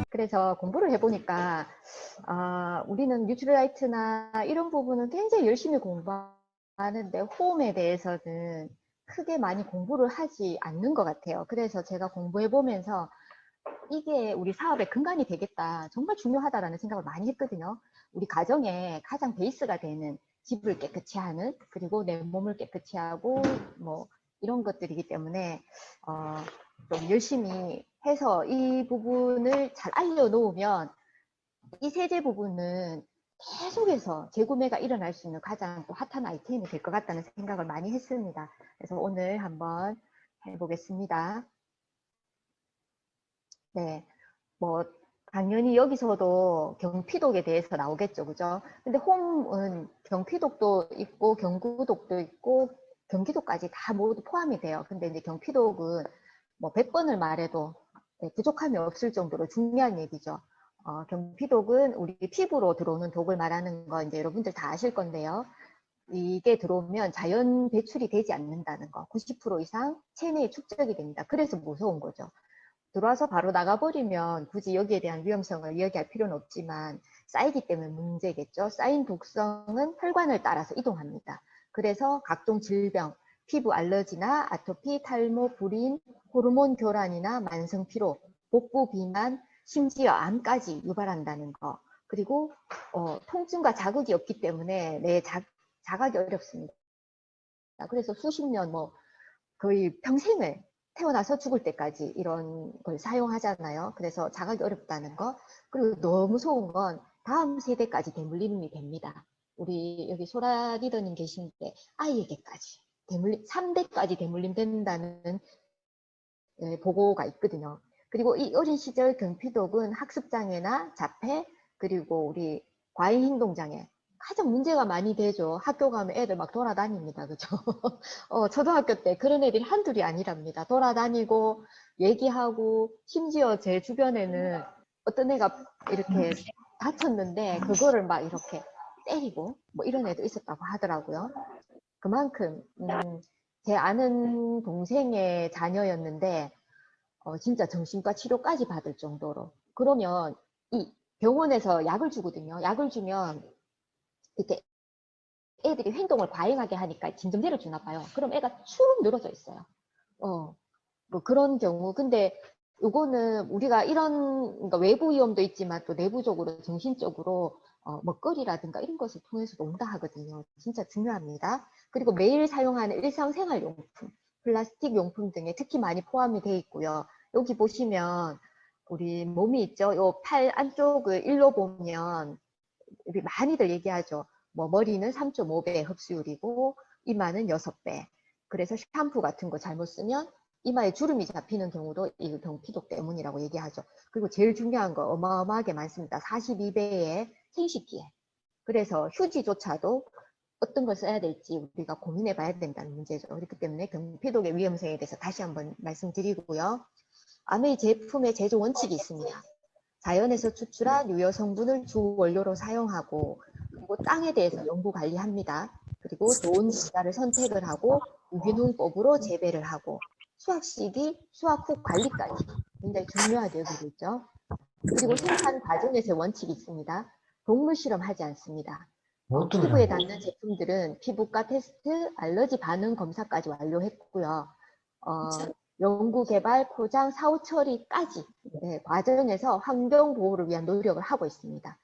그래서 공부를 해보니까 우리는 뉴트리라이트나 이런 부분은 굉장히 열심히 공부하는데 홈에 대해서는 크게 많이 공부를 하지 않는 것 같아요. 그래서 제가 공부해보면서 이게 우리 사업의 근간이 되겠다, 정말 중요하다라는 생각을 많이 했거든요. 우리 가정의 가장 베이스가 되는 집을 깨끗이 하는, 그리고 내 몸을 깨끗이 하고 뭐 이런 것들이기 때문에 좀 열심히 해서 이 부분을 잘 알려놓으면 이 세제 부분은 계속해서 재구매가 일어날 수 있는 가장 또 핫한 아이템이 될 것 같다는 생각을 많이 했습니다. 그래서 오늘 한번 해보겠습니다. 네, 뭐 당연히 여기서도 경피독에 대해서 나오겠죠, 그죠? 근데 홈은 경피독도 있고 경구독도 있고 경기독까지 다 모두 포함이 돼요. 근데 이제 경피독은 뭐 100번을 말해도 부족함이 없을 정도로 중요한 얘기죠. 경피독은 우리 피부로 들어오는 독을 말하는 거 이제 여러분들 다 아실 건데요. 이게 들어오면 자연 배출이 되지 않는다는 거, 90% 이상 체내에 축적이 됩니다. 그래서 무서운 거죠. 들어와서 바로 나가버리면 굳이 여기에 대한 위험성을 이야기할 필요는 없지만 쌓이기 때문에 문제겠죠. 쌓인 독성은 혈관을 따라서 이동합니다. 그래서 각종 질병, 피부 알러지나 아토피, 탈모, 불임, 호르몬 교란이나 만성 피로, 복부 비만, 심지어 암까지 유발한다는 거. 그리고 통증과 자극이 없기 때문에 내 자각이 어렵습니다. 그래서 수십 년, 뭐 거의 평생을 태어나서 죽을 때까지 이런 걸 사용하잖아요. 그래서 자각이 어렵다는 거. 그리고 너무 무서운 건 다음 세대까지 대물림이 됩니다. 우리 여기 소라 리더님 계신데 아이에게까지 3대까지 대물림 된다는 보고가 있거든요. 그리고 이 어린 시절 경피독은 학습장애나 자폐, 그리고 우리 과잉행동장애, 가장 문제가 많이 되죠. 학교 가면 애들 막 돌아다닙니다. 그죠? 초등학교 때 그런 애들이 한둘이 아니랍니다. 돌아다니고, 얘기하고, 심지어 제 주변에는 어떤 애가 이렇게 다쳤는데, 그거를 막 이렇게 때리고, 뭐 이런 애도 있었다고 하더라고요. 그만큼, 제 아는 동생의 자녀였는데, 진짜 정신과 치료까지 받을 정도로. 그러면 이 병원에서 약을 주거든요. 약을 주면 이렇게 애들이 행동을 과잉하게 하니까 진정제를 주나 봐요. 그럼 애가 축 늘어져 있어요. 뭐 그런 경우. 근데 요거는 우리가 이런, 그러니까 외부 위험도 있지만 또 내부적으로 정신적으로 먹거리라든가 이런 것을 통해서도 온다 하거든요. 진짜 중요합니다. 그리고 매일 사용하는 일상생활용품, 플라스틱 용품 등에 특히 많이 포함이 되어 있고요. 여기 보시면 우리 몸이 있죠. 요 팔 안쪽을 일로 보면 우리 많이들 얘기하죠. 뭐 머리는 3.5배 흡수율이고 이마는 6배. 그래서 샴푸 같은 거 잘못 쓰면 이마에 주름이 잡히는 경우도 이 경피독 때문이라고 얘기하죠. 그리고 제일 중요한 거 어마어마하게 많습니다. 42배의 생식기에. 그래서 휴지조차도 어떤 걸 써야 될지 우리가 고민해 봐야 된다는 문제죠. 그렇기 때문에 경피독의 위험성에 대해서 다시 한번 말씀드리고요. 아메이 제품의 제조 원칙이 있습니다. 자연에서 추출한 유효 성분을 주 원료로 사용하고, 그리고 땅에 대해서 연구 관리합니다. 그리고 좋은 분자를 선택을 하고 유기농법으로 재배를 하고 수확 시기, 수확 후 관리까지 굉장히 중요하게 여기고 있죠. 그리고 생산 과정에서 원칙이 있습니다. 동물 실험하지 않습니다. 피부에 닿는 제품들은 피부과 테스트, 알러지 반응 검사까지 완료했고요. 연구 개발, 포장, 사후 처리까지 과정에서 환경 보호를 위한 노력을 하고 있습니다.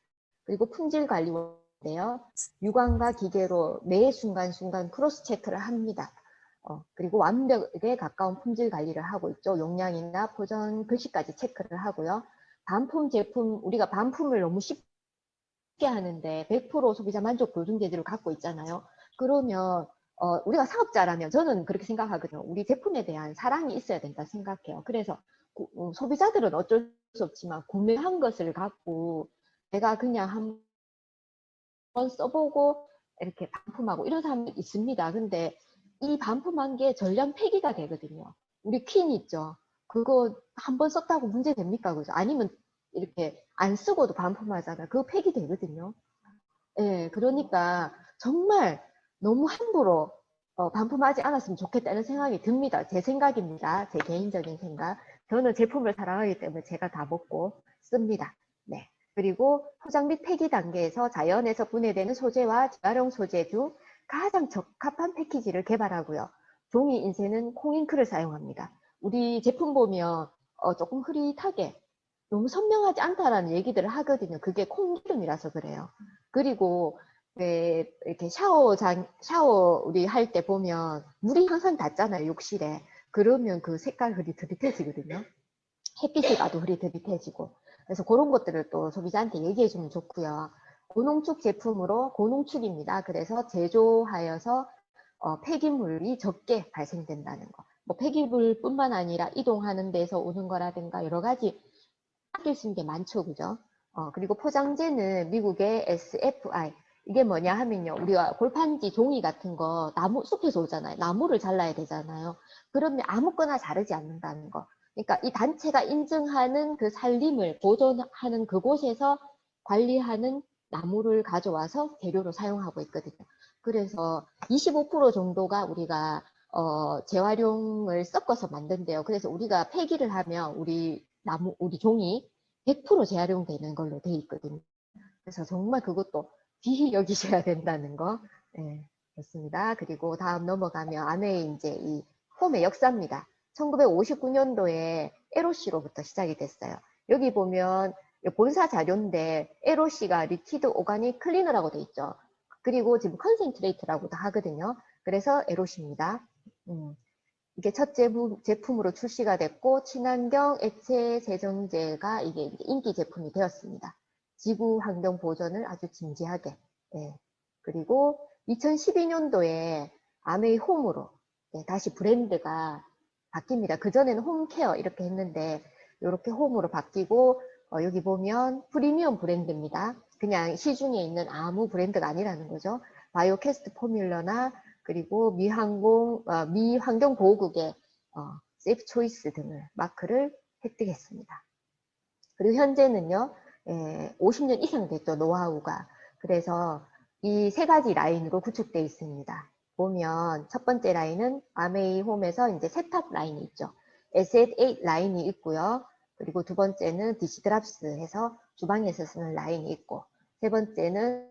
그리고 품질 관리인데요. 유광과 기계로 매 순간순간 크로스 체크를 합니다. 그리고 완벽에 가까운 품질 관리를 하고 있죠. 용량이나 포장 글씨까지 체크를 하고요. 반품 제품, 우리가 반품을 너무 쉽게 하는데 100% 소비자 만족 보증제도를 갖고 있잖아요. 그러면 우리가 사업자라면 저는 그렇게 생각하거든요. 우리 제품에 대한 사랑이 있어야 된다 생각해요. 그래서 소비자들은 어쩔 수 없지만 구매한 것을 갖고 내가 그냥 한번 써보고 이렇게 반품하고 이런 사람이 있습니다. 근데 이 반품한 게 전량 폐기가 되거든요. 우리 퀸 있죠. 그거 한번 썼다고 문제 됩니까? 그죠? 아니면 이렇게 안 쓰고도 반품하잖아요. 그거 폐기되거든요. 예, 그러니까 정말 너무 함부로 반품하지 않았으면 좋겠다는 생각이 듭니다. 제 생각입니다. 제 개인적인 생각. 저는 제품을 사랑하기 때문에 제가 다 먹고 씁니다. 네. 그리고 포장 및 폐기 단계에서 자연에서 분해되는 소재와 재활용 소재 중 가장 적합한 패키지를 개발하고요. 종이 인쇄는 콩잉크를 사용합니다. 우리 제품 보면 조금 흐릿하게 너무 선명하지 않다라는 얘기들을 하거든요. 그게 콩기름이라서 그래요. 그리고 왜 이렇게 샤워 우리 할 때 보면 물이 항상 닿잖아요, 욕실에. 그러면 그 색깔 흐릿흐릿해지거든요. 햇빛이 가도 흐릿흐릿해지고. 그래서 그런 것들을 또 소비자한테 얘기해 주면 좋고요. 고농축 제품으로 고농축입니다. 그래서 제조하여서 폐기물이 적게 발생된다는 거. 뭐 폐기물뿐만 아니라 이동하는 데서 오는 거라든가 여러 가지 아낄 수 있는 게 많죠, 그죠? 그리고 포장재는 미국의 SFI, 이게 뭐냐 하면요. 우리가 골판지 종이 같은 거 나무 숲에서 오잖아요. 나무를 잘라야 되잖아요. 그러면 아무거나 자르지 않는다는 거. 그러니까 이 단체가 인증하는 그 산림을 보존하는 그곳에서 관리하는 나무를 가져와서 재료로 사용하고 있거든요. 그래서 25% 정도가 우리가 재활용을 섞어서 만든대요. 그래서 우리가 폐기를 하면 우리 종이 100% 재활용되는 걸로 돼 있거든요. 그래서 정말 그것도 귀히 여기셔야 된다는 거. 네, 그렇습니다. 그리고 다음 넘어가면 안에 이제 이 홈의 역사입니다. 1959년도에 LOC로부터 시작이 됐어요. 여기 보면 본사 자료인데 LOC가 리퀴드 오가닉 클리너라고 돼 있죠. 그리고 지금 컨센트레이트라고도 하거든요. 그래서 LOC입니다. 이게 첫 제품으로 출시가 됐고 친환경 액체 세정제가 이게 인기 제품이 되었습니다. 지구 환경 보전을 아주 진지하게. 네. 그리고 2012년도에 아메이 홈으로 다시 브랜드가 바뀝니다. 그전에는 홈케어 이렇게 했는데 이렇게 홈으로 바뀌고 여기 보면 프리미엄 브랜드입니다. 그냥 시중에 있는 아무 브랜드가 아니라는 거죠. 바이오캐스트 포뮬러나 그리고 미환경보호국의 세이프 초이스 등을 마크를 획득했습니다. 그리고 현재는요, 50년 이상 됐죠, 노하우가. 그래서 이 세 가지 라인으로 구축되어 있습니다. 보면 첫 번째 라인은 아메이 홈에서 이제 세탑 라인이 있죠. S8 라인이 있고요. 그리고 두 번째는 디시드랍스 해서 주방에서 쓰는 라인이 있고, 세 번째는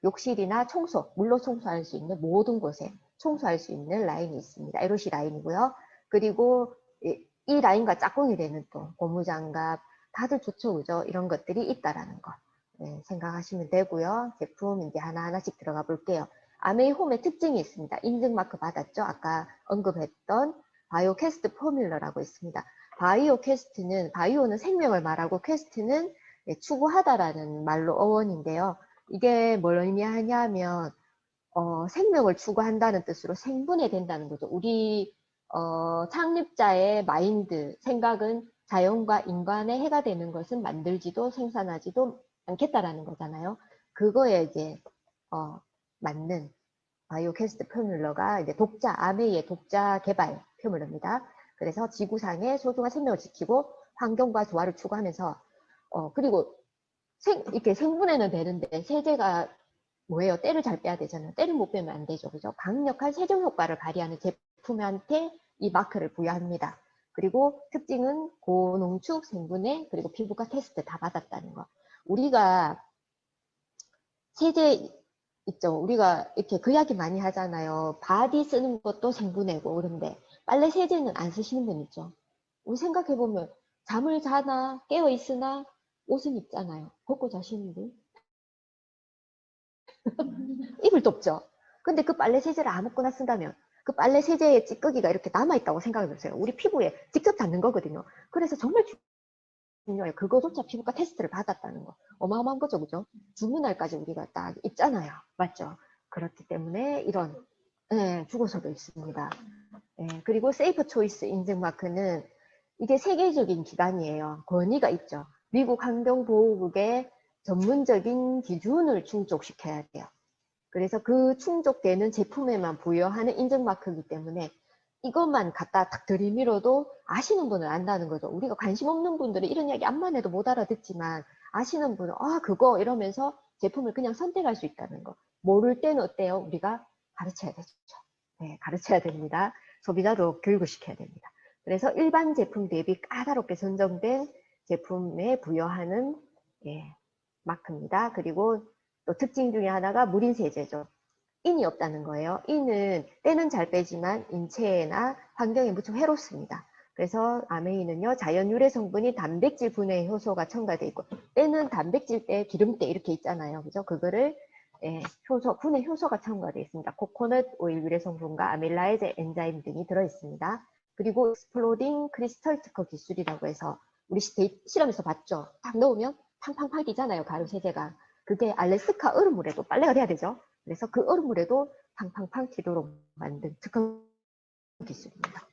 욕실이나 청소, 물로 청소할 수 있는 모든 곳에 청소할 수 있는 라인이 있습니다. LOC 라인이고요. 그리고 이 라인과 짝꿍이 되는 또 고무장갑, 다들 좋죠, 그죠? 이런 것들이 있다라는 거 생각하시면 되고요. 제품 이제 하나하나씩 들어가 볼게요. 아메이 홈의 특징이 있습니다. 인증 마크 받았죠? 아까 언급했던 바이오캐스트 포뮬러라고 있습니다. 바이오캐스트는, 바이오는 생명을 말하고 퀘스트는 추구하다라는 말로 어원인데요. 이게 뭘 의미하냐면 생명을 추구한다는 뜻으로 생분해된다는 거죠. 우리 창립자의 마인드, 생각은 자연과 인간에 해가 되는 것은 만들지도 생산하지도 않겠다라는 거잖아요. 그거에 이제 맞는 바이오캐스트 포뮬러가 이제 아메이의 독자 개발 포뮬러입니다. 그래서 지구상의 소중한 생명을 지키고 환경과 조화를 추구하면서 그리고 이렇게 생분해는 되는데 세제가 뭐예요? 때를 잘 빼야 되잖아요. 때를 못 빼면 안 되죠. 그죠? 강력한 세정 효과를 발휘하는 제품한테 이 마크를 부여합니다. 그리고 특징은 고농축, 생분해, 그리고 피부과 테스트 다 받았다는 거. 우리가 세제 있죠. 우리가 이렇게 그 이야기 많이 하잖아요. 바디 쓰는 것도 생분해고 그런데 빨래 세제는 안 쓰시는 분 있죠. 우리 생각해보면 잠을 자나 깨어있으나 옷은 입잖아요. 벗고 자시는 분. 입을 덮죠. 근데 그 빨래 세제를 아무거나 쓴다면 그 빨래 세제의 찌꺼기가 이렇게 남아있다고 생각해 보세요. 우리 피부에 직접 닿는 거거든요. 그래서 정말 중요해요. 그거조차 피부과 테스트를 받았다는 거. 어마어마한 거죠, 그죠? 죽는 날까지 우리가 딱 있잖아요. 맞죠? 그렇기 때문에 이런 죽어서도 있습니다. 그리고 세이프 초이스 인증 마크는 이게 세계적인 기관이에요. 권위가 있죠. 미국 환경보호국의 전문적인 기준을 충족시켜야 돼요. 그래서 그 충족되는 제품에만 부여하는 인증 마크이기 때문에 이것만 갖다 딱 들이밀어도 아시는 분은 안다는 거죠. 우리가 관심 없는 분들은 이런 이야기 암만 해도 못 알아듣지만 아시는 분은 그거 이러면서 제품을 그냥 선택할 수 있다는 거. 모를 때는 어때요? 우리가 가르쳐야 되죠. 가르쳐야 됩니다. 소비자도 교육을 시켜야 됩니다. 그래서 일반 제품 대비 까다롭게 선정된 제품에 부여하는 마크입니다. 그리고 또 특징 중에 하나가 무린 세제죠. 인이 없다는 거예요. 인은 때는 잘 빼지만 인체나 환경에 무척 해롭습니다. 그래서 아메이는요, 자연 유래 성분이 단백질 분해 효소가 첨가되어 있고, 때는 단백질 때, 기름때 이렇게 있잖아요. 그죠? 그거를 분해 효소가 첨가되어 있습니다. 코코넛 오일 유래 성분과 아밀라이제 엔자임 등이 들어 있습니다. 그리고 익스플로딩 크리스털 특허 기술이라고 해서 우리 실험에서 봤죠. 딱 넣으면 팡팡팡 뛰잖아요. 가루 세제가. 그게 알래스카 얼음물에도 빨래가 돼야 되죠. 그래서 그 얼음물에도 팡팡팡 튀도록 만든 특허 기술입니다.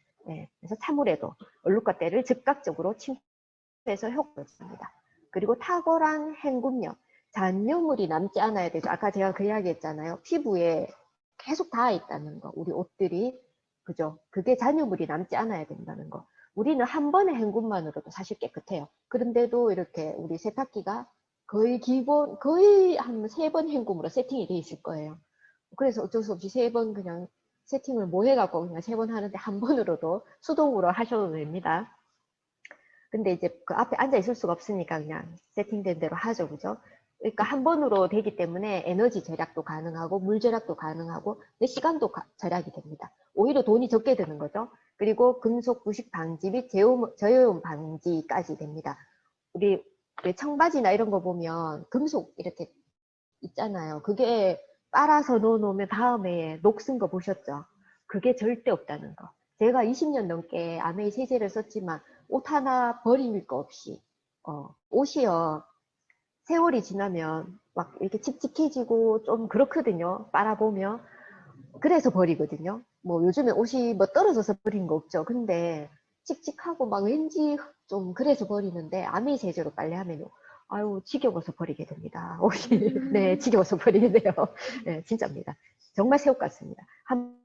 그래서 찬물에도 얼룩과 때를 즉각적으로 침투해서 효과를 줍니다. 그리고 탁월한 헹굼력, 잔여물이 남지 않아야 되죠. 아까 제가 그 이야기 했잖아요. 피부에 계속 닿아 있다는 거. 우리 옷들이, 그죠? 그게 잔여물이 남지 않아야 된다는 거. 우리는 한 번의 헹굼만으로도 사실 깨끗해요. 그런데도 이렇게 우리 세탁기가 거의 한 3번 헹굼으로 세팅이 돼 있을 거예요. 그래서 어쩔 수 없이 3번 그냥 세팅을 뭐 해갖고 그냥 3번 하는데 한 번으로도 수동으로 하셔도 됩니다. 근데 이제 그 앞에 앉아 있을 수가 없으니까 그냥 세팅된 대로 하죠. 그죠? 그러니까 한 번으로 되기 때문에 에너지 절약도 가능하고 물 절약도 가능하고 내 시간도 절약이 됩니다. 오히려 돈이 적게 드는 거죠. 그리고 금속 부식 방지 및 저염 방지까지 됩니다. 우리 청바지나 이런 거 보면 금속 이렇게 있잖아요. 그게 빨아서 넣어놓으면 다음에 녹슨 거 보셨죠? 그게 절대 없다는 거. 제가 20년 넘게 아메이 세제를 썼지만 옷 하나 버릴 거 없이 옷이요. 세월이 지나면 막 이렇게 칙칙해지고 좀 그렇거든요. 빨아보면. 그래서 버리거든요. 뭐 요즘에 옷이 뭐 떨어져서 버린 거 없죠. 근데 칙칙하고 막 왠지 좀 그래서 버리는데 아메이 세제로 빨래하면 아유 지겨워서 버리게 됩니다. 옷이 네 지겨워서 버리게 돼요. 네 진짜입니다. 정말 새옷 같습니다. 한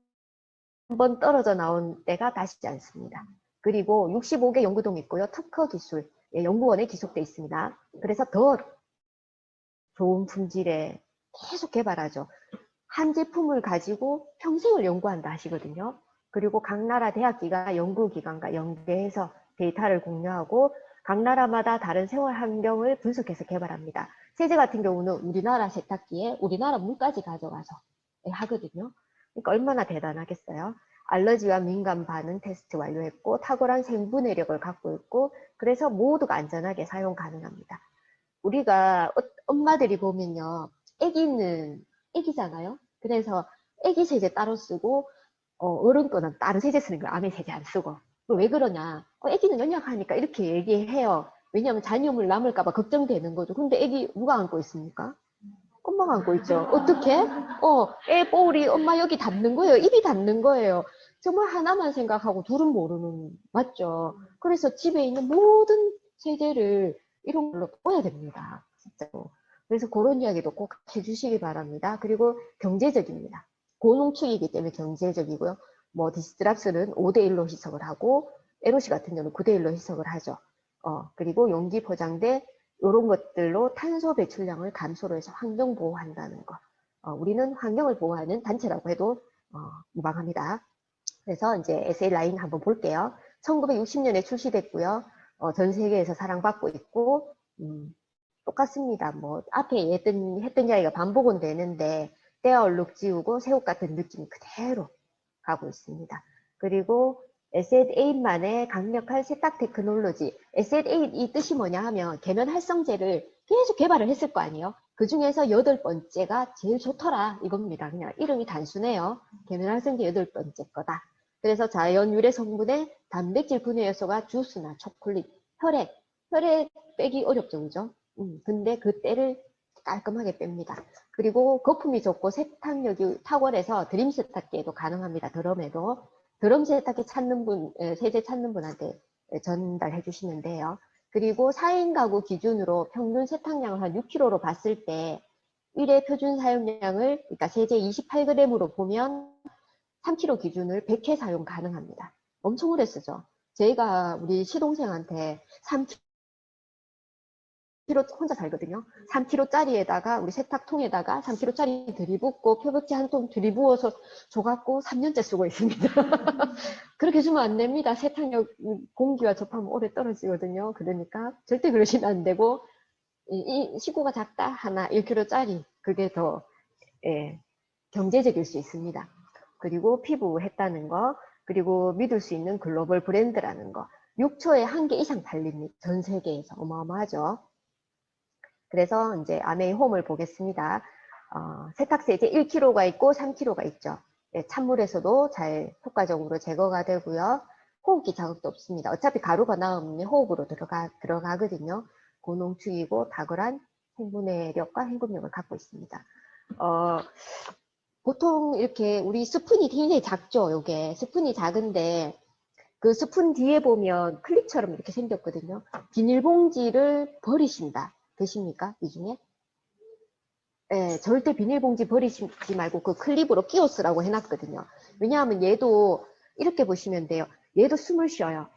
번 떨어져 나온 때가 다시지 않습니다. 그리고 65개 연구동이 있고요. 특허 기술 연구원에 기속돼 있습니다. 그래서 더 좋은 품질에 계속 개발하죠. 한 제품을 가지고 평생을 연구한다 하시거든요. 그리고 각 나라 대학기가 연구기관과 연계해서 데이터를 공유하고 각 나라마다 다른 생활 환경을 분석해서 개발합니다. 세제 같은 경우는 우리나라 세탁기에 우리나라 물까지 가져가서 하거든요. 그러니까 얼마나 대단하겠어요. 알러지와 민감 반응 테스트 완료했고 탁월한 생분해력을 갖고 있고 그래서 모두가 안전하게 사용 가능합니다. 우리가 엄마들이 보면요. 애기잖아요. 그래서 애기 세제 따로 쓰고 어른 거는 다른 세제 쓰는 거예요. 아메 세제 안 쓰고. 왜 그러냐. 애기는 연약하니까 이렇게 얘기해요. 왜냐하면 잔여물 남을까 봐 걱정되는 거죠. 근데 애기 누가 안고 있습니까? 엄마가 안고 있죠. 어떻게? 애 볼이 엄마 여기 닿는 거예요. 입이 닿는 거예요. 정말 하나만 생각하고 둘은 모르는, 맞죠? 그래서 집에 있는 모든 세제를 이런 걸로 꺼야 됩니다. 진짜로. 그래서 그런 이야기도 꼭 해주시기 바랍니다. 그리고 경제적입니다. 고농축이기 때문에 경제적이고요. 뭐 디스트랍스는 5대1로 희석을 하고 LOC 같은 경우는 9대1로 희석을 하죠. 그리고 용기 포장대 이런 것들로 탄소 배출량을 감소로 해서 환경 보호한다는 거. 우리는 환경을 보호하는 단체라고 해도 무방합니다. 그래서 이제 SA 라인 한번 볼게요. 1960년에 출시됐고요. 전 세계에서 사랑받고 있고 똑같습니다. 뭐 앞에 했던 이야기가 반복은 되는데 때와 얼룩 지우고 새옷 같은 느낌 그대로 가고 있습니다. 그리고 SF8만의 강력한 세탁 테크놀로지. SF8 이 뜻이 뭐냐 하면 계면 활성제를 계속 개발을 했을 거 아니에요. 그 중에서 8번째가 제일 좋더라 이겁니다. 그냥 이름이 단순해요. 계면 활성제 8번째 거다. 그래서 자연 유래 성분의 단백질 분해 요소가 주스나 초콜릿, 혈액 빼기 어렵죠, 그죠? 근데 그 때를 깔끔하게 뺍니다. 그리고 거품이 적고 세탁력이 탁월해서 드림 세탁기에도 가능합니다. 드럼에도. 드럼 세탁기 찾는 분, 세제 찾는 분한테 전달해 주시면 돼요. 그리고 4인 가구 기준으로 평균 세탁량을 한 6kg로 봤을 때 1회 표준 사용량을, 그러니까 세제 28g으로 보면 3kg 기준을 100회 사용 가능합니다. 엄청 오래 쓰죠. 저희가 우리 시동생한테 3kg 3kg 혼자 살거든요. 3kg짜리에다가 우리 세탁통에다가 3kg짜리 들이붓고 표백제 한 통 들이부어서 줘갖고 3년째 쓰고 있습니다. 그렇게 주면 안 됩니다. 세탁력 공기와 접하면 오래 떨어지거든요. 그러니까 절대 그러시면 안 되고 이 식구가 작다 하나 1kg짜리 그게 더 경제적일 수 있습니다. 그리고 피부 했다는 거, 그리고 믿을 수 있는 글로벌 브랜드라는 거. 6초에 1개 이상 팔립니다. 전 세계에서. 어마어마하죠. 그래서 이제 아메이 홈을 보겠습니다. 세탁세제 1kg가 있고 3kg가 있죠. 찬물에서도 잘 효과적으로 제거가 되고요. 호흡기 자극도 없습니다. 어차피 가루가 나오면 호흡으로 들어가거든요. 고농축이고 탁월한 생분해력과 헹굼력을 갖고 있습니다. 보통 이렇게 우리 스푼이 굉장히 작죠. 요게 스푼이 작은데 그 스푼 뒤에 보면 클립처럼 이렇게 생겼거든요. 비닐봉지를 버리신다. 되십니까? 이 중에? 네, 절대 비닐봉지 버리지 말고 그 클립으로 끼워 쓰라고 해놨거든요. 왜냐하면 얘도 이렇게 보시면 돼요. 얘도 숨을 쉬어요.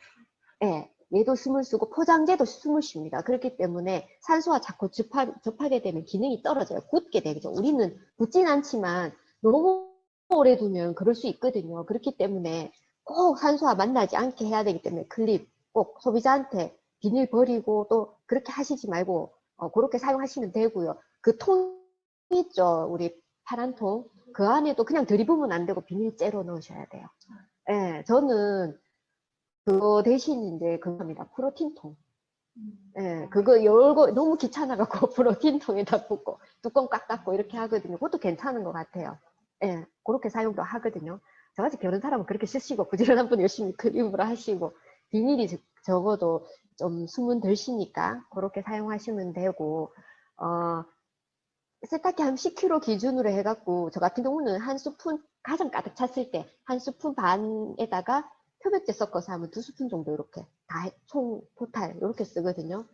네, 얘도 숨을 쉬고 포장재도 숨을 쉽니다. 그렇기 때문에 산소와 자꾸 접하게 되면 기능이 떨어져요. 굳게 되죠. 우리는 굳진 않지만 너무 오래 두면 그럴 수 있거든요. 그렇기 때문에 꼭 산소와 만나지 않게 해야 되기 때문에 클립 꼭 소비자한테 비닐 버리고 또 그렇게 하시지 말고 그렇게 사용하시면 되고요. 그 통 있죠. 우리 파란 통. 그 안에도 그냥 들이부으면 안 되고 비닐째로 넣으셔야 돼요. 예, 저는 그거 대신 이제 그거 합니다. 프로틴통. 예, 그거 열고 너무 귀찮아갖고 프로틴통에다 붓고 뚜껑 꽉 닫고 이렇게 하거든요. 그것도 괜찮은 것 같아요. 예, 그렇게 사용도 하거든요. 저같이 겨른 사람은 그렇게 쓰시고 부지런한 분 열심히 클립으로 하시고 비닐이 적어도 좀 숨은 덜 쉬니까 그렇게 사용하시면 되고 세탁기 한 10kg 기준으로 해갖고 저 같은 경우는 한 스푼 가장 가득 찼을 때 한 스푼 반에다가 표백제 섞어서 하면 2스푼 정도 이렇게 다 총 토탈 이렇게 쓰거든요.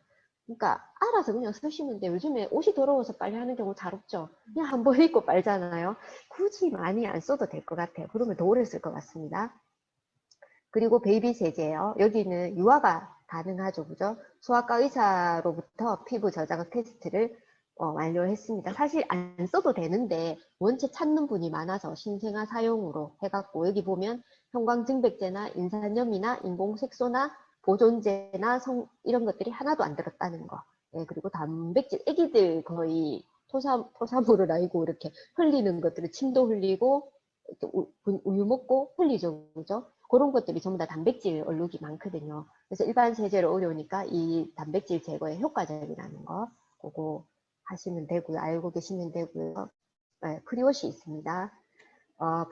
그러니까 알아서 그냥 쓰시면 돼요. 요즘에 옷이 더러워서 빨래하는 경우 잘 없죠. 그냥 한 번 입고 빨잖아요. 굳이 많이 안 써도 될 것 같아요. 그러면 더 오래 쓸 것 같습니다. 그리고 베이비 세제예요. 여기는 유아가 가능하죠. 그죠? 소아과 의사로부터 피부 저자극 테스트를 완료했습니다. 사실 안 써도 되는데 원체 찾는 분이 많아서 신생아 사용으로 해갖고 여기 보면 형광증백제나 인산염이나 인공색소나 보존제나 이런 것들이 하나도 안 들었다는 거. 예, 그리고 단백질, 애기들 거의 토사물을 알고 이렇게 흘리는 것들을 침도 흘리고 우유 먹고 흘리죠. 그죠? 그런 것들이 전부 다 단백질 얼룩이 많거든요. 그래서 일반 세제를 어려우니까 이 단백질 제거에 효과적이라는 거 그거 하시면 되고요. 알고 계시면 되고요. 네, 프리오시 있습니다.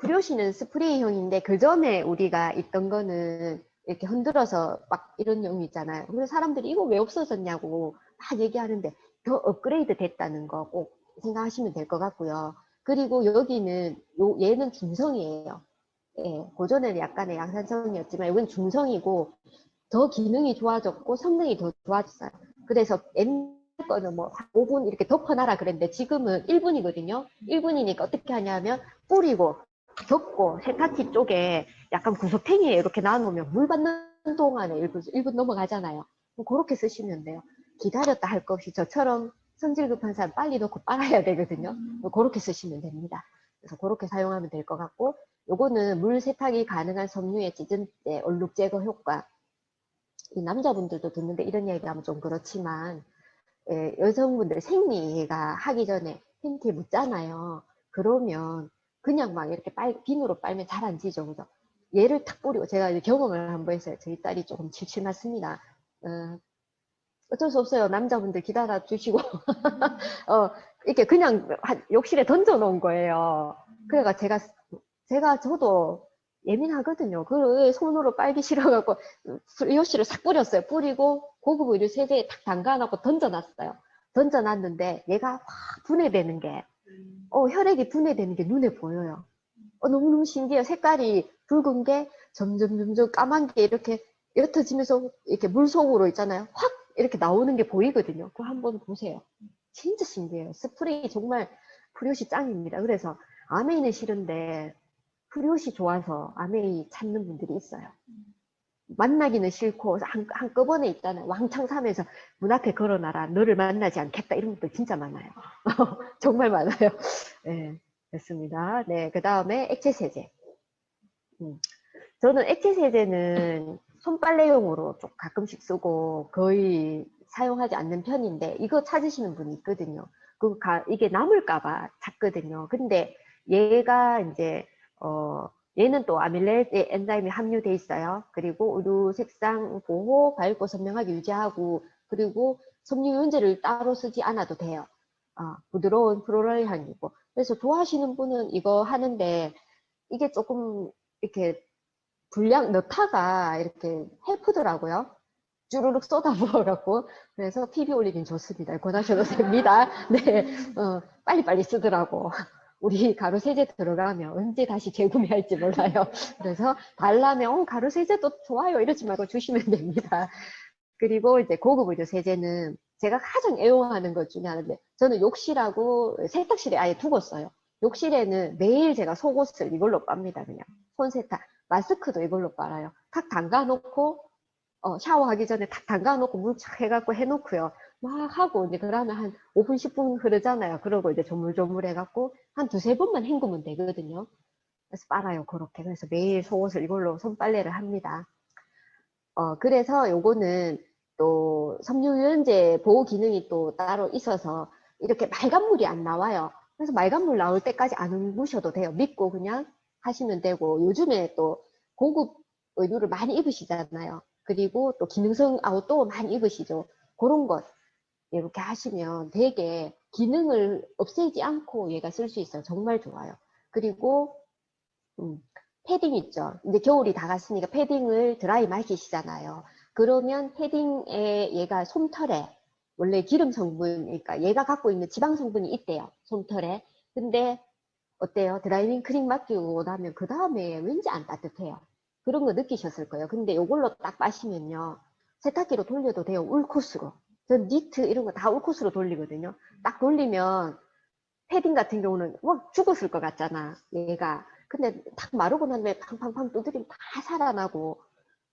프리오시는 스프레이형인데 그 전에 우리가 있던 거는 이렇게 흔들어서 막 이런 용 있잖아요. 그래서 사람들이 이거 왜 없어졌냐고 막 얘기하는데 더 업그레이드 됐다는 거 꼭 생각하시면 될 것 같고요. 그리고 여기는 얘는 중성이에요. 예, 고전에는 약간의 양산성이었지만 이건 중성이고 더 기능이 좋아졌고 성능이 더 좋아졌어요. 그래서 옛날 거는 뭐 5분 이렇게 덮어놔라 그랬는데 지금은 1분이거든요. 1분이니까 어떻게 하냐면 뿌리고 덮고 세탁기 쪽에 약간 구석탱이에 이렇게 놔놓으면 물 받는 동안에 1분 넘어가잖아요. 그렇게 쓰시면 돼요. 기다렸다 할 것 없이 저처럼 성질 급한 사람 빨리 넣고 빨아야 되거든요. 그렇게 쓰시면 됩니다. 그래서 그렇게 사용하면 될 것 같고 요거는 물 세탁이 가능한 섬유에 찢은 때 얼룩 제거 효과. 이 남자분들도 듣는데 이런 얘기하면 좀 그렇지만 여성분들 생리가 하기 전에 팬티 묻잖아요. 그러면 그냥 막 이렇게 비누로 빨면 잘 안 지죠. 그죠? 얘를 탁 뿌리고 제가 이제 경험을 한번 했어요. 저희 딸이 조금 칠칠맞습니다. 어쩔 수 없어요. 남자분들 기다려 주시고 이렇게 그냥 욕실에 던져 놓은 거예요. 그래가 저도 예민하거든요. 그 손으로 빨기 싫어갖고 요시를 싹 뿌렸어요. 뿌리고 고급 의류 세제에 탁 담가놓고 던져놨어요. 던져놨는데 얘가 확 분해되는 게 혈액이 분해되는 게 눈에 보여요. 너무너무 신기해요. 색깔이 붉은 게 점점 까만 게 이렇게 옅어지면서 이렇게 물속으로 있잖아요. 확 이렇게 나오는 게 보이거든요. 그거 한번 보세요. 진짜 신기해요. 스프레이 정말 프리옷이 짱입니다. 그래서 아메이는 싫은데 프리옷이 좋아서 아메이 찾는 분들이 있어요. 만나기는 싫고 한꺼번에 있잖아요. 왕창 사면서 문 앞에 걸어놔라. 너를 만나지 않겠다. 이런 것도 진짜 많아요. 정말 많아요. 네, 됐습니다. 네, 그 다음에 액체 세제. 저는 액체 세제는 손빨래용으로 좀 가끔씩 쓰고 거의 사용하지 않는 편인데 이거 찾으시는 분이 있거든요. 이게 남을까봐 찾거든요. 근데 얘가 이제 얘는 또 아밀레이트 엔자임이 함유돼 있어요. 그리고 의류 색상 보호, 밝고 선명하게 유지하고 그리고 섬유 유연제를 따로 쓰지 않아도 돼요. 부드러운 플로럴 향이고 그래서 좋아하시는 분은 이거 하는데 이게 조금 이렇게 분량 넣다가 이렇게 해프더라고요. 주르륵 쏟아 부어갖고 그래서 피부 올리긴 좋습니다. 권하셔도 됩니다. 네, 빨리빨리 쓰더라고. 우리 가루 세제 들어가면 언제 다시 재구매할지 몰라요. 그래서 달라면 가루 세제도 좋아요 이러지 말고 주시면 됩니다. 그리고 이제 고급 의류 세제는 제가 가장 애용하는 것 중에 하나인데 저는 욕실하고 세탁실에 아예 두고 써요. 욕실에는 매일 제가 속옷을 이걸로 빱니다. 그냥 손세탁. 마스크도 이걸로 빨아요. 탁 담가 놓고 샤워하기 전에 탁 담가 놓고 물 착 해갖고 해놓고요. 막 하고 이제 그러면 한 5분 10분 흐르잖아요. 그러고 이제 조물조물 해갖고 한 두세 번만 헹구면 되거든요. 그래서 빨아요. 그렇게. 그래서 매일 속옷을 이걸로 손빨래를 합니다. 그래서 요거는 또 섬유유연제 보호 기능이 또 따로 있어서 이렇게 말간 물이 안 나와요. 그래서 말간 물 나올 때까지 안 헹구셔도 돼요. 믿고 그냥 하시면 되고 요즘에 또 고급 의류를 많이 입으시잖아요. 그리고 또 기능성 아웃도어 많이 입으시죠. 그런 것 이렇게 하시면 되게 기능을 없애지 않고 얘가 쓸 수 있어요. 정말 좋아요. 그리고 패딩 있죠. 이제 겨울이 다 갔으니까 패딩을 드라이 마시시잖아요. 그러면 패딩에 얘가 솜털에 원래 기름 성분, 그러니까 얘가 갖고 있는 지방 성분이 있대요. 솜털에. 근데 어때요? 드라이닝 크림 맡기고 나면 그 다음에 왠지 안 따뜻해요. 그런 거 느끼셨을 거예요. 근데 이걸로 딱 마시면요. 세탁기로 돌려도 돼요. 울코스로. 전 니트 이런 거 다 울코스로 돌리거든요. 딱 돌리면 패딩 같은 경우는 죽었을 것 같잖아. 얘가. 근데 탁 마르고 난 후에 팡팡팡 두드리면 다 살아나고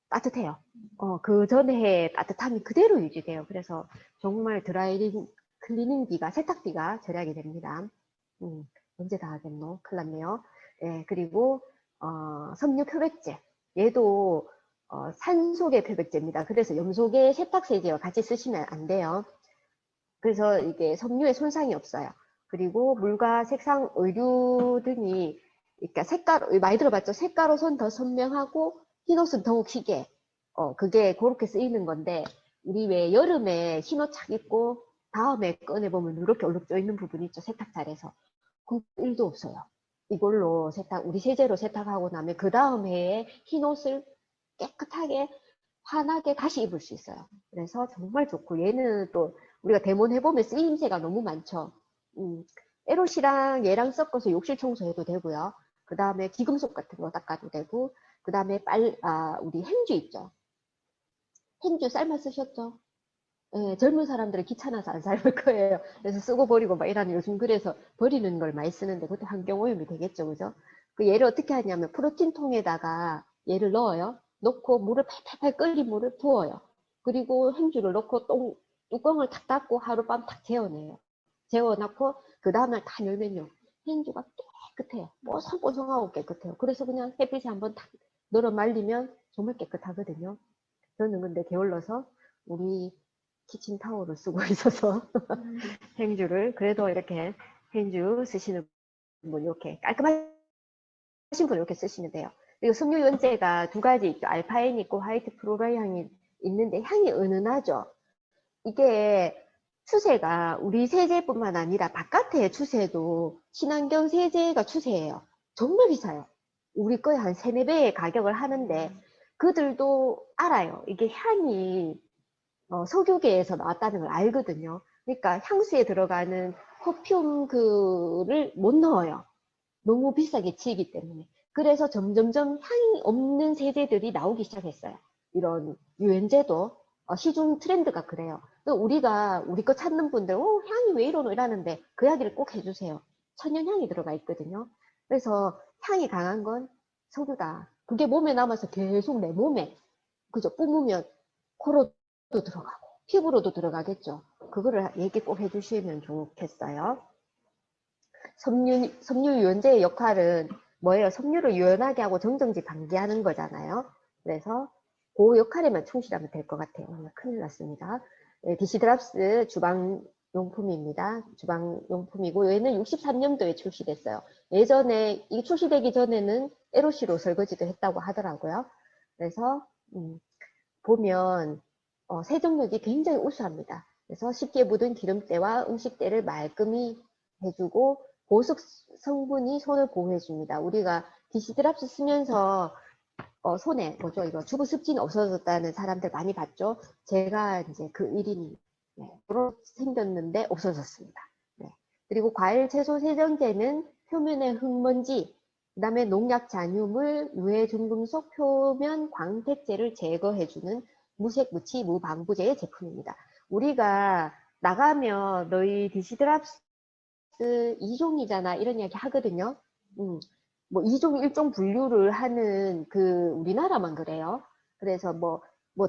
따뜻해요. 그 전에 따뜻함이 그대로 유지돼요. 그래서 정말 드라이링 클리닝비가 세탁비가 절약이 됩니다. 언제 다 하겠노? 큰일 났네요. 예, 그리고 섬유 표백제. 얘도 산소계 표백제입니다. 그래서 염소계 세탁세제와 같이 쓰시면 안 돼요. 그래서 이게 섬유에 손상이 없어요. 그리고 물과 색상 의류 등이 그러니까 색깔 많이 들어봤죠? 색깔옷은 더 선명하고 흰옷은 더욱 희게 그게 그렇게 쓰이는 건데 우리 왜 여름에 흰옷 착 입고 다음에 꺼내보면 이렇게 얼룩져 있는 부분이 있죠? 세탁잘에서 그 일도 없어요. 이걸로 우리 세제로 세탁하고 나면 그 다음 해에 흰옷을 깨끗하게 환하게 다시 입을 수 있어요. 그래서 정말 좋고 얘는 또 우리가 대몬해보면 쓰임새가 너무 많죠. 에롯이랑 얘랑 섞어서 욕실 청소해도 되고요. 그 다음에 귀금속 같은 거 닦아도 되고 그 다음에 우리 행주 있죠. 행주 삶아 쓰셨죠? 예, 젊은 사람들은 귀찮아서 안 삶을 거예요. 그래서 쓰고 버리고 막 이러는 요즘 그래서 버리는 걸 많이 쓰는데 그것도 환경오염이 되겠죠. 그죠? 그 얘를 어떻게 하냐면 프로틴 통에다가 얘를 넣어요. 넣고 물을 팔팔팔 끓인 물을 부어요. 그리고 행주를 넣고 뚜껑을 탁 닫고 하룻밤 탁 재워내요. 재워놓고 그 다음날 다 열면요. 행주가 깨끗해요. 뽀송뽀송하고 깨끗해요. 그래서 그냥 햇빛에 한번 탁 널어 말리면 정말 깨끗하거든요. 저는 근데 게을러서 우리 키친타올을 쓰고 있어서 행주를 그래도 이렇게 행주 쓰시는 분 이렇게 깔끔하신 분 이렇게 쓰시면 돼요. 그리고 섬유유연제가 두 가지 있죠. 알파인 있고 화이트 프로라이 향이 있는데 향이 은은하죠. 이게 추세가 우리 세제뿐만 아니라 바깥의 추세도 친환경 세제가 추세예요. 정말 비싸요. 우리 거의 한 3, 4배의 가격을 하는데 그들도 알아요. 이게 향이 석유계에서 나왔다는 걸 알거든요. 그러니까 향수에 들어가는 퍼퓸 그를 못 넣어요. 너무 비싸게 치기 때문에. 그래서 점점점 향이 없는 세제들이 나오기 시작했어요. 이런 유연제도 시중 트렌드가 그래요. 우리가 우리 거 찾는 분들 향이 왜 이러노 이러는데 그 이야기를 꼭 해주세요. 천연향이 들어가 있거든요. 그래서 향이 강한 건 석유다. 그게 몸에 남아서 계속 내 몸에 그죠? 뿜으면 코로도 들어가고 피부로도 들어가겠죠. 그거를 얘기 꼭 해주시면 좋겠어요. 섬유 유연제의 역할은 뭐예요? 섬유를 유연하게 하고 정정지 방지하는 거잖아요. 그래서 그 역할에만 충실하면 될 것 같아요. 큰일 났습니다. 네, 디시드랍스 주방용품입니다. 주방용품이고 얘는 63년도에 출시됐어요. 예전에 이 출시되기 전에는 에로시로 설거지도 했다고 하더라고요. 그래서 보면 세정력이 굉장히 우수합니다. 그래서 쉽게 묻은 기름때와 음식때를 말끔히 해주고 보습 성분이 손을 보호해줍니다. 우리가 디시드랍스 쓰면서 손에 뭐죠 이거 주부 습진이 없어졌다는 사람들 많이 봤죠. 제가 이제 그 1인이 생겼는데 없어졌습니다. 네. 그리고 과일 채소 세정제는 표면의 흙먼지, 그 다음에 농약 잔유물, 유해 중금속, 표면 광택제를 제거해주는 무색 무치 무방부제의 제품입니다. 우리가 나가면 너희 디시드랍스 2종이잖아 이런 이야기 하거든요. 뭐 2종 1종 분류를 하는 그 우리나라만 그래요. 그래서 뭐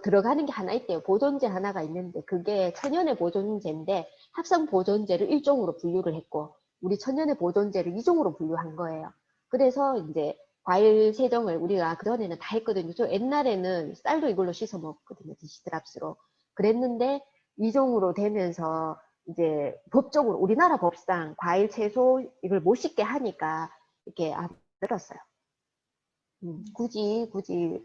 들어가는 게 하나 있대요. 보존제 하나가 있는데 그게 천연의 보존제인데 합성 보존제를 1종으로 분류를 했고 우리 천연의 보존제를 2종으로 분류한 거예요. 그래서 이제 과일 세정을 우리가 그전에는 다 했거든요. 저 옛날에는 쌀도 이걸로 씻어 먹거든요. 디시드랍스로. 그랬는데 2종으로 되면서 이제 법적으로 우리나라 법상 과일 채소 이걸 못 씻게 하니까 이렇게 안 들었어요. 굳이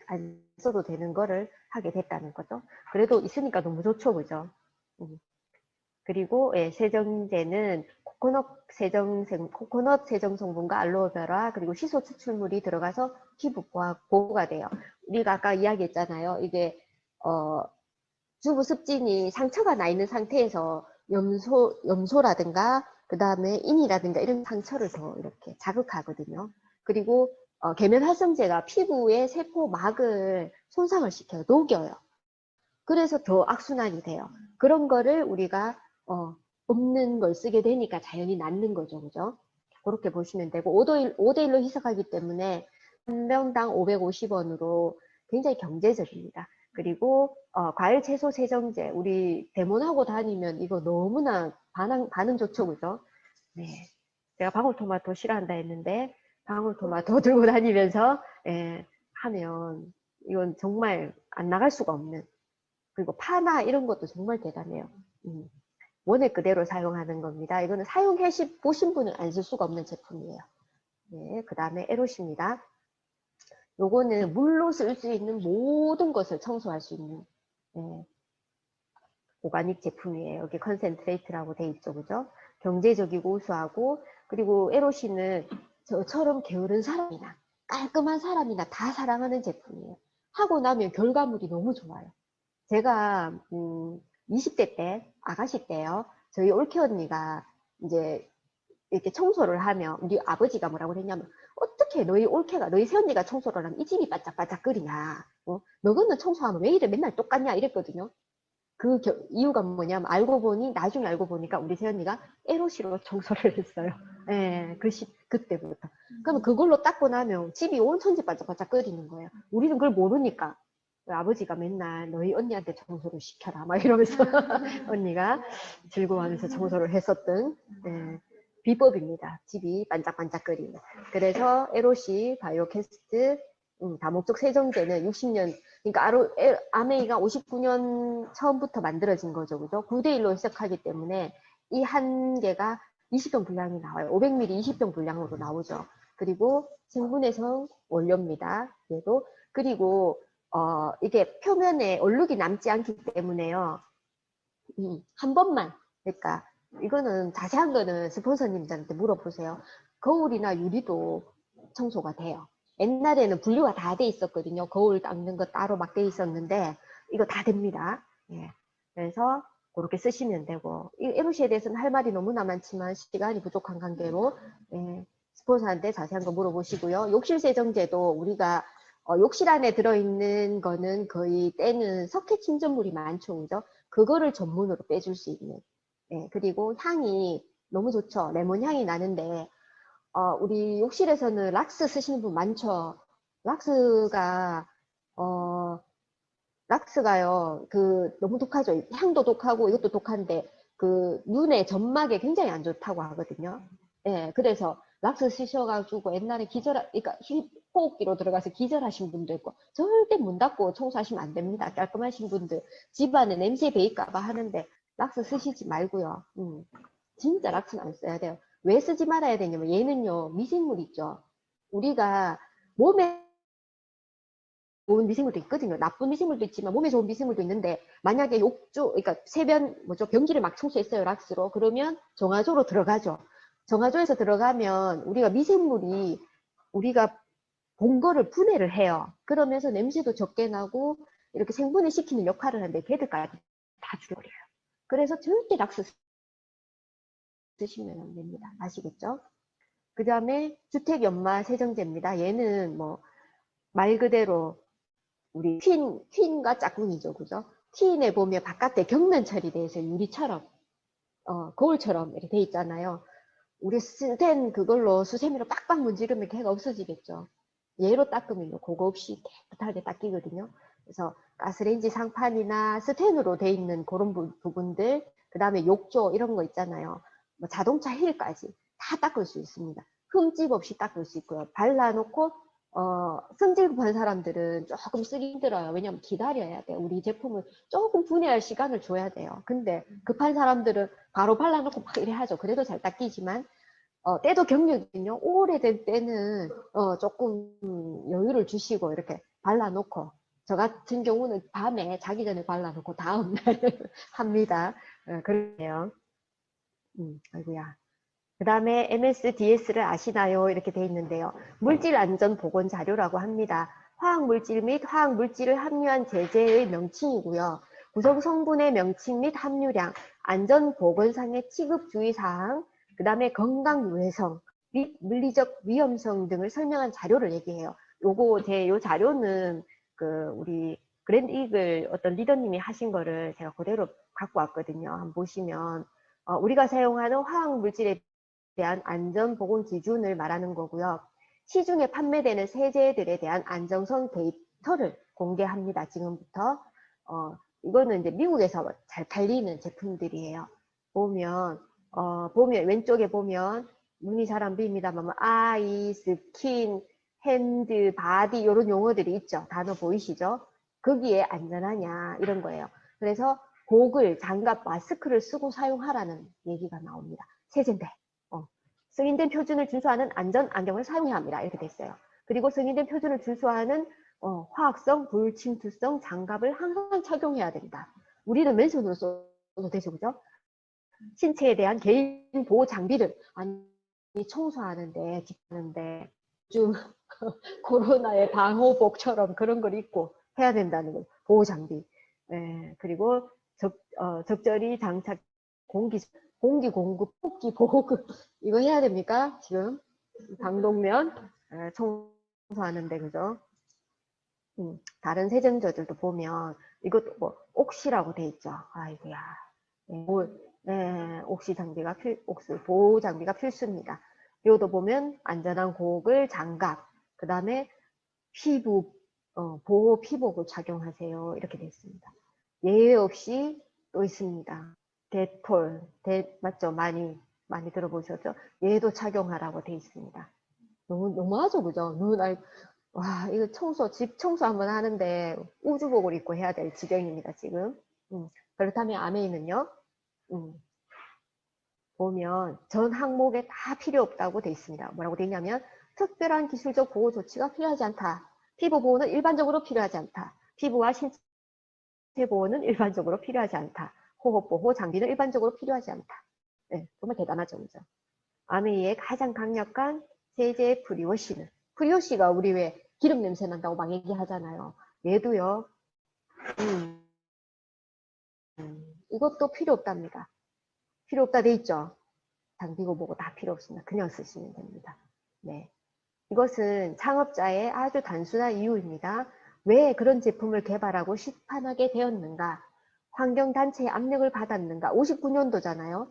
안 써도 되는 거를 하게 됐다는 거죠. 그래도 있으니까 너무 좋죠, 그죠? 그리고 예, 세정제는 코코넛 세정 성분과 알로에베라 그리고 시소 추출물이 들어가서 피부 보호가 돼요. 우리가 아까 이야기했잖아요. 이게 주부 습진이 상처가 나 있는 상태에서 염소라든가 그 다음에 인이라든가 이런 상처를 더 이렇게 자극하거든요. 그리고 계면 활성제가 피부의 세포막을 손상을 시켜요. 녹여요. 그래서 더 악순환이 돼요. 그런 거를 우리가 없는 걸 쓰게 되니까 자연히 낫는 거죠. 그죠? 그렇게 보시면 되고 5대1로 희석하기 때문에 한 명당 550원으로 굉장히 경제적입니다. 그리고 과일 채소 세정제 우리 대몬하고 다니면 이거 너무나 반응 좋죠. 그죠? 네. 제가 방울토마토 싫어한다 했는데 방울토마토 들고 다니면서 하면 이건 정말 안 나갈 수가 없는 그리고 파나 이런 것도 정말 대단해요. 원액 그대로 사용하는 겁니다. 이거는 사용해 보신 분은 안 쓸 수가 없는 제품이에요. 네, 그 다음에 에로시입니다. 요거는 물로 쓸 수 있는 모든 것을 청소할 수 있는 오가닉 제품이에요. 여기 컨센트레이트라고 돼 있죠. 그죠? 경제적이고 우수하고 그리고 에로시는 저처럼 게으른 사람이나 깔끔한 사람이나 다 사랑하는 제품이에요. 하고 나면 결과물이 너무 좋아요. 제가 20대 때 아가씨 때요. 저희 올케 언니가 이제 이렇게 청소를 하면 우리 아버지가 뭐라고 했냐면 어떻게 너희 올케가 너희 새언니가 청소를 하면 이 집이 반짝반짝거리냐 너는 청소하면 왜 이래 맨날 똑같냐 이랬거든요. 그 이유가 뭐냐면 나중에 알고 보니까 우리 새언니가 에로시로 청소를 했어요. 예, 그때부터. 그러면 그걸로 닦고 나면 집이 온천지 반짝반짝거리는 거예요. 우리는 그걸 모르니까 아버지가 맨날 너희 언니한테 청소를 시켜라 막 이러면서 언니가 즐거워하면서 청소를 했었던 비법입니다. 집이 반짝반짝거리는. 그래서 에로시 바이오캐스트 다목적 세정제는 60년 그러니까 아메이가 59년 처음부터 만들어진 거죠. 그죠? 9대1로 시작하기 때문에 이 한 개가 20병 분량이 나와요. 500ml 20병 분량으로 나오죠. 그리고 생분해성 원료입니다. 얘도 그리고 이게 표면에 얼룩이 남지 않기 때문에요. 한 번만 그러니까 이거는 자세한 거는 스폰서님들한테 물어보세요. 거울이나 유리도 청소가 돼요. 옛날에는 분류가 다 돼 있었거든요. 거울 닦는 거 따로 막 돼 있었는데 이거 다 됩니다. 예. 그래서 그렇게 쓰시면 되고 이 에로시에 대해서는 할 말이 너무나 많지만 시간이 부족한 관계로 스폰서한테 자세한 거 물어보시고요. 욕실 세정제도 우리가 욕실 안에 들어있는 거는 거의 때는 석회 침전물이 많죠. 그죠? 그거를 전문으로 빼줄 수 있는 그리고 향이 너무 좋죠. 레몬 향이 나는데 우리 욕실에서는 락스 쓰시는 분 많죠. 락스가 락스가요, 너무 독하죠. 향도 독하고 이것도 독한데, 눈의 점막에 굉장히 안 좋다고 하거든요. 예, 그래서 락스 쓰셔가지고 옛날에 그러니까 호흡기로 들어가서 기절하신 분도 있고, 절대 문 닫고 청소하시면 안 됩니다. 깔끔하신 분들, 집안에 냄새 배일까봐 하는데, 락스 쓰시지 말고요. 진짜 락스는 안 써야 돼요. 왜 쓰지 말아야 되냐면, 얘는요, 미생물 있죠. 우리가 몸에 좋은 미생물도 있거든요. 나쁜 미생물도 있지만 몸에 좋은 미생물도 있는데 만약에 그러니까 변기를 막 청소했어요, 락스로. 그러면 정화조로 들어가죠. 정화조에서 들어가면 우리가 본 거를 분해를 해요. 그러면서 냄새도 적게 나고 이렇게 생분해 시키는 역할을 하는데 걔들까지 다 죽여버려요. 그래서 절대 락스 쓰시면 안 됩니다. 아시겠죠? 그 다음에 주택연마 세정제입니다. 얘는 뭐 말 그대로 우리 퀸과 짝꿍이죠. 그죠? 퀸에 보면 바깥에 경면 처리돼 있어요. 유리처럼. 거울처럼 이렇게 돼 있잖아요. 우리 스텐 그걸로 수세미로 빡빡 문지르면 걔가 없어지겠죠. 얘로 닦으면 그거 없이 깨끗하게 닦이거든요. 그래서 가스레인지 상판이나 스텐으로 돼 있는 그런 부분들, 그 다음에 욕조 이런 거 있잖아요. 뭐 자동차 휠까지 다 닦을 수 있습니다. 흠집 없이 닦을 수 있고요. 발라놓고 성질 급한 사람들은 조금 쓰기 힘들어요. 왜냐면 기다려야 돼요. 우리 제품을 조금 분해할 시간을 줘야 돼요. 근데 급한 사람들은 바로 발라놓고 막 이래 하죠. 그래도 잘 닦이지만 때도 경력이요. 오래된 때는 조금 여유를 주시고 이렇게 발라놓고 저 같은 경우는 밤에 자기 전에 발라놓고 다음날 합니다. 그러네요. 아이고야. 그 다음에 MSDS를 아시나요? 이렇게 돼 있는데요. 물질안전보건 자료라고 합니다. 화학물질 및 화학물질을 함유한 제재의 명칭이고요. 구성 성분의 명칭 및 함유량, 안전보건상의 취급주의사항, 그 다음에 건강유해성 및 물리적 위험성 등을 설명한 자료를 얘기해요. 요 자료는 우리 그랜드 이글 어떤 리더님이 하신 거를 제가 그대로 갖고 왔거든요. 한번 보시면 우리가 사용하는 화학물질에 대한 안전보건 기준을 말하는 거고요. 시중에 판매되는 세제들에 대한 안정성 데이터를 공개합니다. 지금부터. 이거는 이제 미국에서 잘 팔리는 제품들이에요. 보면 왼쪽에 보면 눈이 잘 안 보입니다만 아이, 스킨, 핸드, 바디 이런 용어들이 있죠. 단어 보이시죠? 거기에 안전하냐 이런 거예요. 그래서 고글, 장갑, 마스크를 쓰고 사용하라는 얘기가 나옵니다. 세제인데 승인된 표준을 준수하는 안전 안경을 사용해야 합니다. 이렇게 됐어요. 그리고 승인된 표준을 준수하는 화학성, 불침투성 장갑을 항상 착용해야 됩니다. 우리는 맨손으로 써도 되죠, 그죠? 신체에 대한 개인 보호 장비를 아니 청소하는데 집하는데 좀 코로나의 방호복처럼 그런 걸 입고 해야 된다는 거 보호 장비. 그리고 적절히 장착 공기 공급, 폭기 보급 이거 해야 됩니까? 지금 방독면 청소하는데 그죠? 다른 세정제들도 보면 이것도 뭐 옥시라고 돼 있죠. 아이고야. 옥시 장비가 보호 장비가 필수입니다. 이것도 보면 안전한 고글, 장갑, 그 다음에 보호 피복을 착용하세요. 이렇게 돼 있습니다. 예외 없이 또 있습니다. 데톨, 맞죠? 많이 들어보셨죠? 얘도 착용하라고 돼 있습니다. 너무하죠, 그죠? 와, 이거 집 청소 한번 하는데 우주복을 입고 해야 될 지경입니다, 지금. 그렇다면 아메이는요, 보면 전 항목에 다 필요 없다고 돼 있습니다. 뭐라고 돼 있냐면, 특별한 기술적 보호 조치가 필요하지 않다. 피부 보호는 일반적으로 필요하지 않다. 피부와 신체 보호는 일반적으로 필요하지 않다. 호흡 보호 장비는 일반적으로 필요하지 않다. 네, 정말 대단하죠, 그죠? 아메이의 가장 강력한 세제 프리워시가 우리 왜 기름 냄새 난다고 막 얘기하잖아요. 얘도요. 이것도 필요 없답니다. 필요 없다 돼 있죠. 장비고 뭐고 다 필요 없습니다. 그냥 쓰시면 됩니다. 네, 이것은 창업자의 아주 단순한 이유입니다. 왜 그런 제품을 개발하고 시판하게 되었는가? 환경단체의 압력을 받았는가? 59년도잖아요.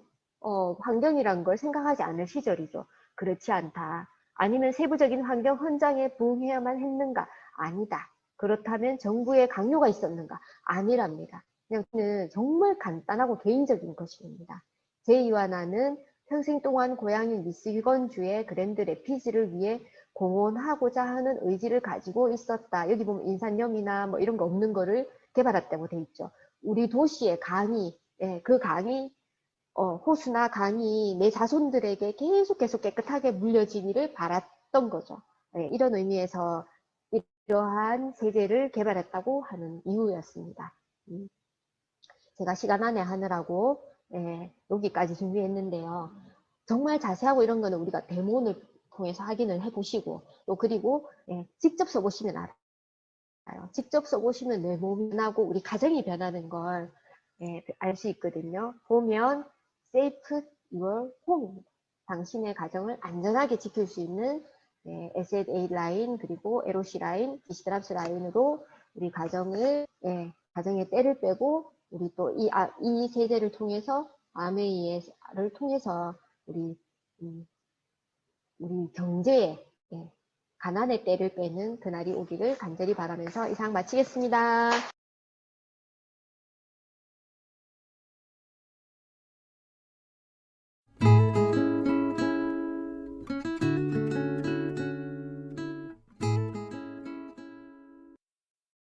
환경이란 걸 생각하지 않을 시절이죠. 그렇지 않다. 아니면 세부적인 환경 헌장에 부응해야만 했는가? 아니다. 그렇다면 정부의 강요가 있었는가? 아니랍니다. 그냥 정말 간단하고 개인적인 것입니다. 제이와 나는 평생 동안 고향인 미시건주의 그랜드 레피즈를 위해 공헌하고자 하는 의지를 가지고 있었다. 여기 보면 인산염이나 뭐 이런 거 없는 거를 개발했다고 돼 있죠. 우리 도시의 강이, 그 강이 호수나 강이 내 자손들에게 계속 깨끗하게 물려지기를 바랐던 거죠. 이런 의미에서 이러한 세제를 개발했다고 하는 이유였습니다. 제가 시간 안에 하느라고 여기까지 준비했는데요. 정말 자세하고 이런 거는 우리가 데모를 통해서 확인을 해보시고 또 그리고 직접 써보시면 알아요. 직접 써보시면 내 몸이 변하고 우리 가정이 변하는 걸 알 수 있거든요. 보면 Safe Your Home입니다. 당신의 가정을 안전하게 지킬 수 있는 SLA 라인 그리고 LOC 라인, 디시드랍스 라인으로 우리 가정의 때를 빼고 우리 또 이 세제를 통해서 RMA를 통해서 우리 경제에 가난의 때를 빼는 그날이 오기를 간절히 바라면서 이상 마치겠습니다.